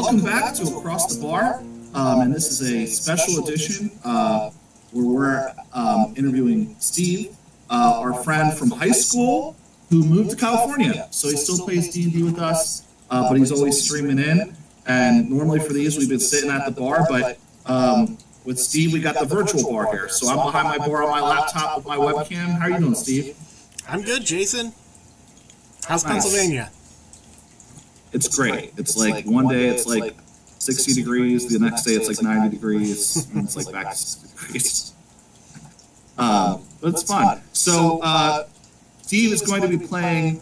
welcome back to Across the Bar, and this is a special edition where we're interviewing Steve, our friend from high school who moved to California. So he still plays D&D with us, but he's always streaming in. And normally for these, we've been sitting at the bar, but with Steve, we got the virtual bar here. So I'm behind my bar on my laptop with my webcam. How are you doing, Steve? I'm good, Jason. How's Pennsylvania? It's great. It's like one day it's like 60 degrees, the next day it's like 90 degrees, and it's like back to 60 degrees. But it's fun. So Steve is going to be playing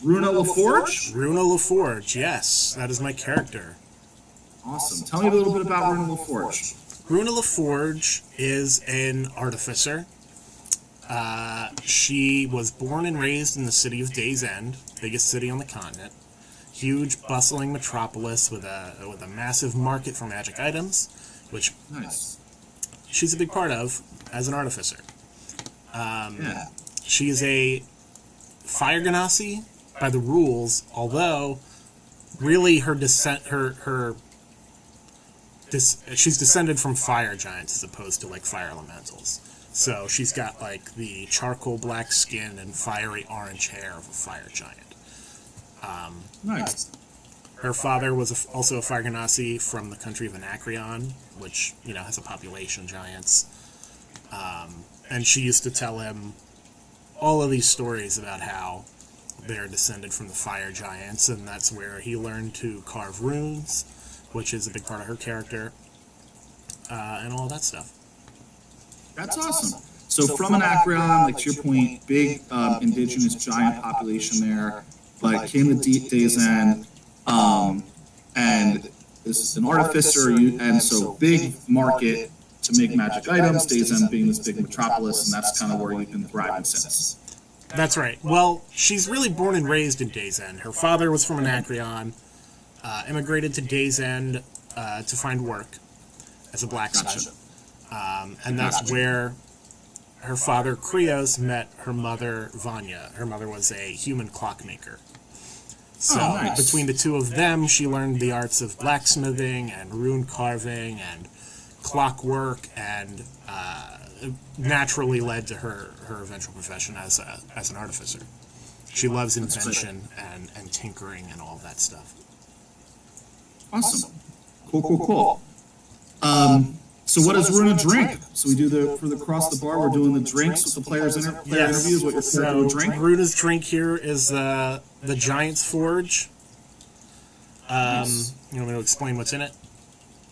Runa LaForge? Runa LaForge, yes. That is my character. Awesome. Tell me a little bit about Runa LaForge. Runa LaForge is an artificer. She was born and raised in the city of Days End, biggest city on the continent. Huge, bustling metropolis with a massive market for magic items, which she's a big part of as an artificer. She is a fire genasi by the rules, although really she's descended from fire giants as opposed to like fire elementals. So she's got like the charcoal black skin and fiery orange hair of a fire giant. Nice. Her father was also a fire genasi from the country of Anacreon, which, has a population of giants. And she used to tell him all of these stories about how they're descended from the fire giants, and that's where he learned to carve runes, which is a big part of her character, and all that stuff. That's awesome. So from Anacreon, like to your point, big indigenous giant population there, but came to Days End, and this is an artificer, and so big market to make magic items, Days End being this big metropolis, and that's kind of where you've been thriving since. That's right. Well, she's really born and raised in Days End. Her father was from Anacreon, immigrated to Days End to find work as a blacksmith. And that's where her father, Krios, met her mother, Vanya. Her mother was a human clockmaker. So between the two of them, she learned the arts of blacksmithing and rune carving and clockwork, and naturally led to her eventual profession as an artificer. She loves invention and tinkering and all of that stuff. Awesome. Cool. So what does Runa drink? So we do for the Cross the Bar, we're doing the drinks with the players' interviews. What your character would drink? Runa's drink here is the Giant's Forge. You want me to explain what's in it?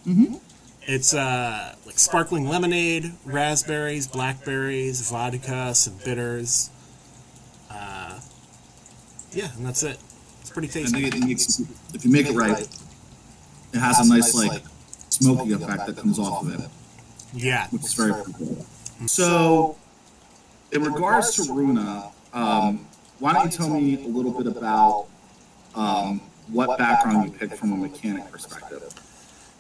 Mm-hmm. It's like sparkling lemonade, raspberries, blackberries, vodka, some bitters. And that's it. It's pretty tasty. And if you make it right, it has a nice smoky effect that comes off of it. Yeah. Which is very cool. So, in regards to Runa, why don't you tell me a little bit about what background you picked from a mechanic perspective?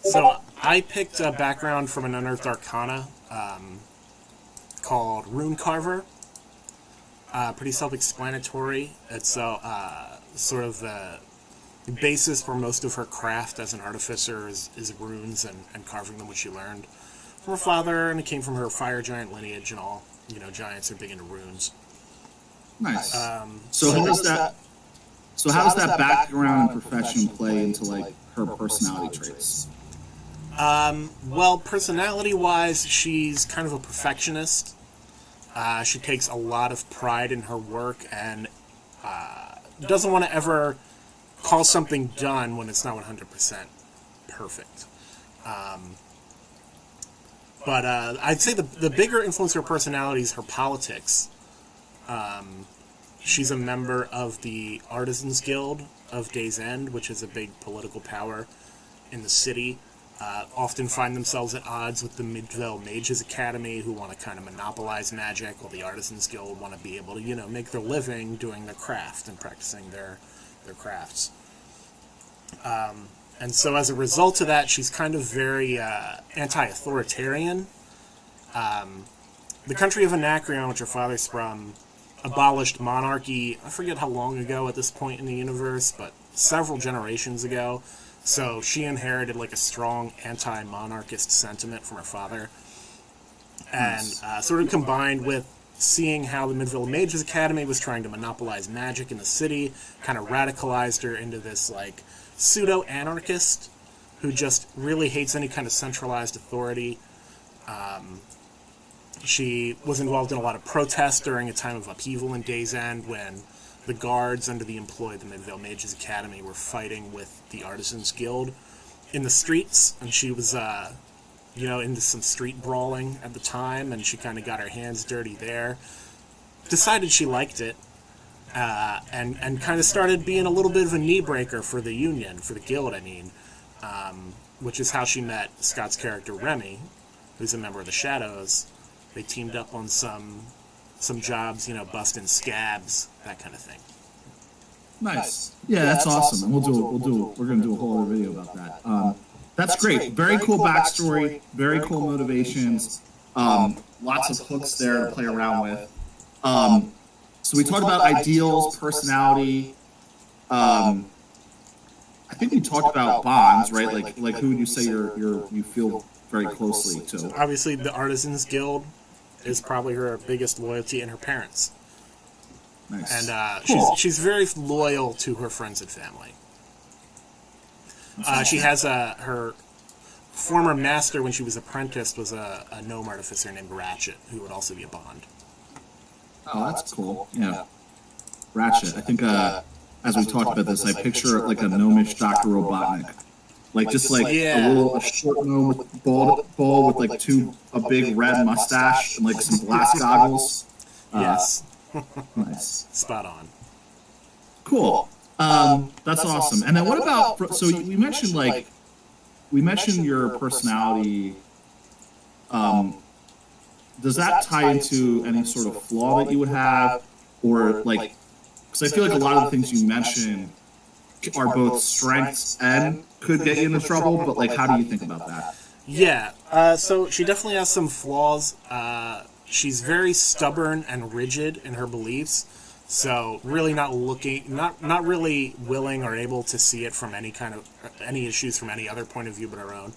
So, I picked a background from an Unearthed Arcana called Rune Carver. Pretty self-explanatory. It's sort of the basis for most of her craft as an artificer is runes and carving them, which she learned from her father, and it came from her fire giant lineage and all. Giants are big into runes. Nice. So how does that background and profession play into her personality traits? Well, personality-wise, she's kind of a perfectionist. She takes a lot of pride in her work and doesn't want to ever call something done when it's not 100% perfect. But I'd say the bigger influence of her personality is her politics. She's a member of the Artisans Guild of Days End, which is a big political power in the city. Often find themselves at odds with the Midvale Mages Academy, who want to kind of monopolize magic, while the Artisans Guild want to be able to, make their living doing their craft and practicing their crafts. And so as a result of that, she's kind of very anti-authoritarian. The country of Anacreon, which her father's from, abolished monarchy, I forget how long ago at this point in the universe, but several generations ago. So she inherited like a strong anti-monarchist sentiment from her father, and sort of combined with seeing how the Midville Mages Academy was trying to monopolize magic in the city, kind of radicalized her into this like pseudo-anarchist who just really hates any kind of centralized authority. She was involved in a lot of protests during a time of upheaval in Days End when the guards under the employ of the Midvale Mages Academy were fighting with the Artisans Guild in the streets, and she was, into some street brawling at the time, and she kind of got her hands dirty there. Decided she liked it, and kind of started being a little bit of a knee breaker for the Union, for the Guild, I mean, which is how she met Scott's character Remy, who's a member of the Shadows. They teamed up on some jobs, busting scabs, that kind of thing. Nice. Yeah, that's awesome. And we're gonna do a whole other video about that. That's great. Very cool backstory. Very cool motivations. Lots of hooks there to play around with. So we talked about ideals, personality. I think we talked about bonds, right? Like who would you say you feel very closely to? Obviously, the Artisans Guild is probably her biggest loyalty, and her parents. Nice. And cool. she's very loyal to her friends and family. She has her former master when she was apprenticed was a gnome artificer named Ratchet, who would also be a bond. Oh, that's cool. Yeah. Ratchet. I think as we talked about this, I picture like a gnomish Dr. Robotnik. Like just like a short gnome with bald with like a big red mustache and like some glass goggles. Yes. Nice. Spot on. Cool. That's awesome. And then what about, so we mentioned your personality. Does that tie into any sort of flaw that you would have, or like, because I feel like a lot of the things you mentioned are both strengths and could get you into trouble, but like, how do you think about that? Yeah, so she definitely has some flaws. She's very stubborn and rigid in her beliefs, so really not really willing or able to see it from any issues from any other point of view but her own.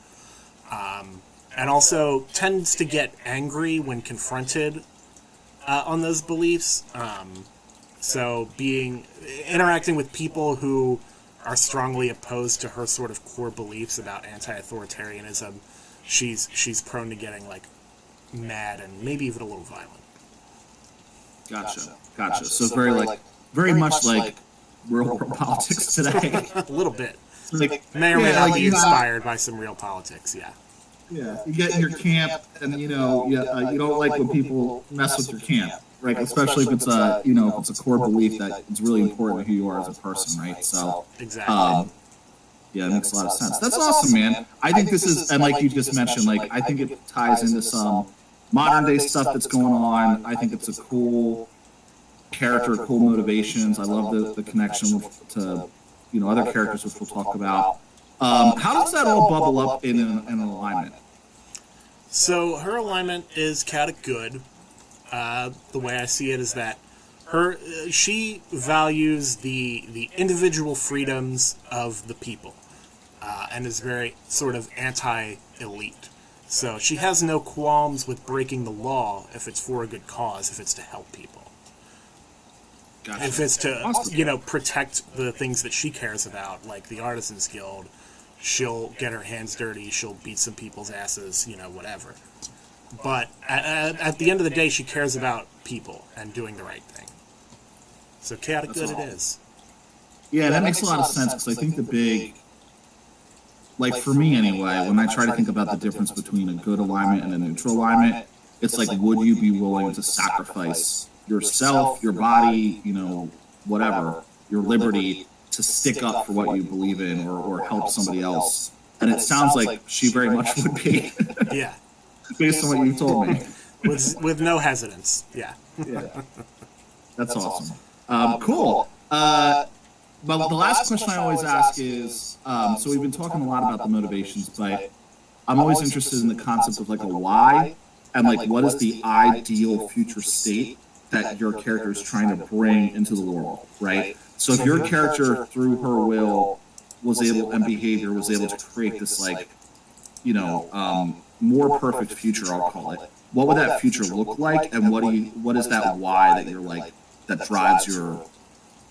And also tends to get angry when confronted on those beliefs. So interacting with people who are strongly opposed to her sort of core beliefs about anti-authoritarianism, she's prone to getting like mad and maybe even a little violent. Gotcha. So very much like real politics today. A little bit. Like, may or may not be inspired by some real politics. Yeah. Yeah, you get in your camp, and you don't like when people mess with your camp, right? Especially if it's a core belief that it's really important who you are as a person, right? So exactly. Yeah, it makes a lot of sense. That's awesome, man. I think this is, and like you just mentioned, like I think it ties into some modern day stuff that's going on. I think it's a cool character, cool motivations. I love the connection to other characters, which we'll talk about. How does that all bubble up in an alignment? So her alignment is kind of good. The way I see it is that she values the individual freedoms of the people, and is very sort of anti-elite. So she has no qualms with breaking the law if it's for a good cause, if it's to help people. Gotcha. If it's to, Awesome. Protect the things that she cares about, like the Artisans Guild, she'll get her hands dirty, she'll beat some people's asses, whatever. But at the end of the day, she cares about people and doing the right thing. So chaotic good it is. Yeah, that makes a lot of sense, because I think the big, like for me anyway, when I try to think about the difference between a good alignment and a neutral alignment, it's like, would you be willing to sacrifice yourself, your body, whatever, your liberty, to stick up for what you believe in or help somebody else? And it sounds like she very much would be. Yeah. Based on what you told me. With no hesitance. Yeah. Yeah. That's awesome. Cool. But the last question I always ask is, so we've been talking a lot about the motivations, but I'm always interested in the concept of like a why, and like what is the ideal future state that your character is trying to bring into the world, right? So if your character, through her will, was able and behavior was able to create this like, more perfect future, I'll call it. What would that future look like, and what is that why that you're like that drives your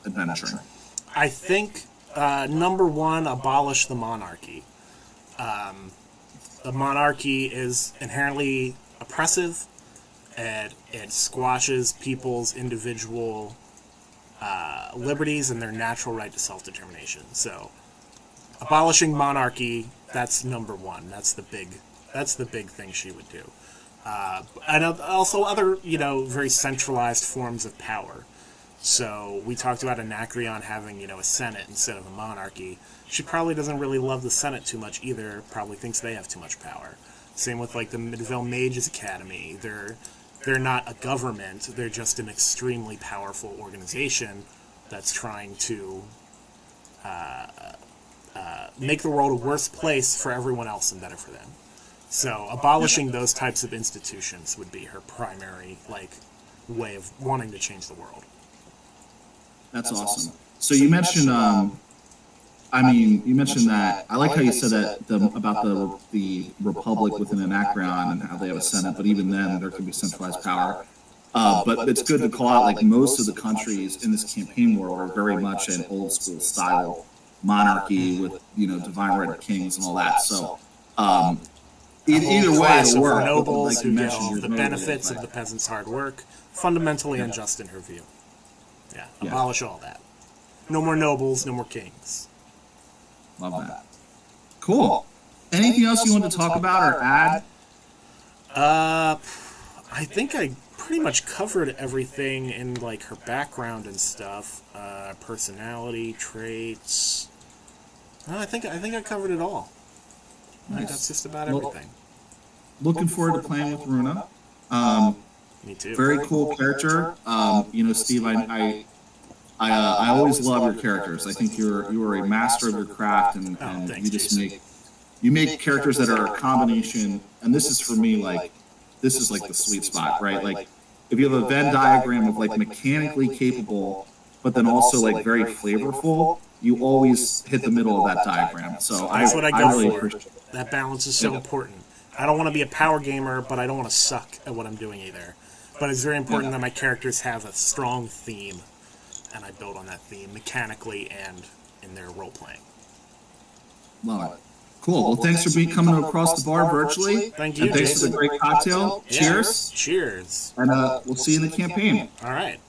adventuring? I think number one, abolish the monarchy. The monarchy is inherently oppressive, and it squashes people's individual liberties and their natural right to self-determination. So, abolishing monarchy, that's number one. That's the big thing she would do. And also other, very centralized forms of power. So we talked about Anacreon having, a Senate instead of a monarchy. She probably doesn't really love the Senate too much either. Probably thinks they have too much power. Same with like the Midvale Mages Academy. They're not a government. They're just an extremely powerful organization that's trying to make the world a worse place for everyone else and better for them. So abolishing those types of institutions would be her primary way of wanting to change the world. That's awesome. So you mentioned, you mentioned that. I like how you said that about the republic within Anacreon and how they have a senate, but even then there can be centralized power. But it's good to call out like most of the countries in this campaign world are very much an old school style monarchy with divine right of kings and all that. So either way it'll work. Nobles like who get all the nobles, benefits of the peasants' hard work, fundamentally unjust in her view. Yeah, abolish all that. No more nobles, no more kings. Love that. Cool. Anything else you want to talk about or add? I think I pretty much covered everything in like her background and stuff. Personality, traits. I think I covered it all. I think that's just about everything. Looking forward to playing with Runa. Me too. Very cool character. Steve, I always love your characters. I think you are a master of your craft, and thanks, you just Jason. make characters that are a combination. And this is for me this is like the sweet spot, right? Like if you have a Venn diagram of like mechanically capable, but then also like very flavorful, you always hit the middle of that diagram. So that's what I go really for. appreciate it. That balance is so important. I don't want to be a power gamer, but I don't want to suck at what I'm doing either. But it's very important that my characters have a strong theme, and I build on that theme mechanically and in their role playing. Love it. Cool. Well, thanks for coming across the bar virtually. Thank you, and thanks Jason. for the great cocktail. Yeah. Cheers. Cheers. And we'll see you in the campaign. All right.